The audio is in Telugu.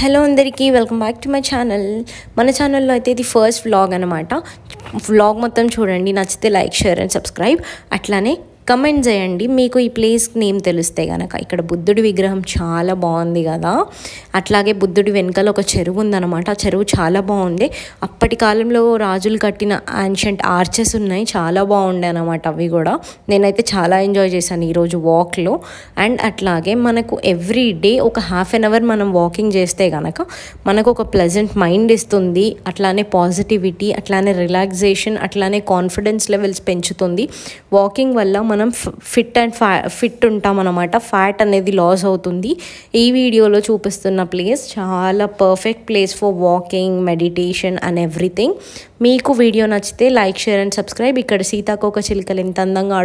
హలో అందరికీ welcome back to my channel. మన ఛానల్లో అయితే ఇది ఫస్ట్ వ్లాగ్ అనమాట. వ్లాగ్ మొత్తం చూడండి, నచ్చితే లైక్, షేర్ అండ్ సబ్స్క్రైబ్. అట్లానే కమెంట్ చేయండి మీకు ఈ ప్లేస్ నేమ్ తెలిస్తే కనుక. ఇక్కడ బుద్ధుడి విగ్రహం చాలా బాగుంది కదా. అట్లాగే బుద్ధుడి వెనకాల ఒక చెరువు ఉందన్నమాట. ఆ చెరువు చాలా బాగుంది. అప్పటి కాలంలో రాజులు కట్టిన యాన్షియంట్ ఆర్చెస్ ఉన్నాయి, చాలా బాగుండే అనమాట. అవి కూడా నేనైతే చాలా ఎంజాయ్ చేశాను ఈరోజు వాక్లో. అండ్ అట్లాగే మనకు ఎవ్రీ డే ఒక హాఫ్ అన్ అవర్ మనం వాకింగ్ చేస్తే కనుక మనకు ఒక ప్లెజెంట్ మైండ్ ఇస్తుంది. అట్లానే పాజిటివిటీ, అట్లానే రిలాక్సేషన్, అట్లానే కాన్ఫిడెన్స్ లెవెల్స్ పెంచుతుంది. వాకింగ్ వల్ల మనం ఫిట్ ఉంటాం అన్నమాట. ఫ్యాట్ అనేది లాస్ అవుతుంది. ఈ వీడియోలో చూపిస్తున్న ప్లేస్ చాలా perfect place for walking, meditation and everything. మీకు వీడియో నచ్చితే లైక్, షేర్ అండ్ సబ్స్క్రైబ్. ఇక్కడ సీతాకోక చిలుకలు ఎంత అందంగా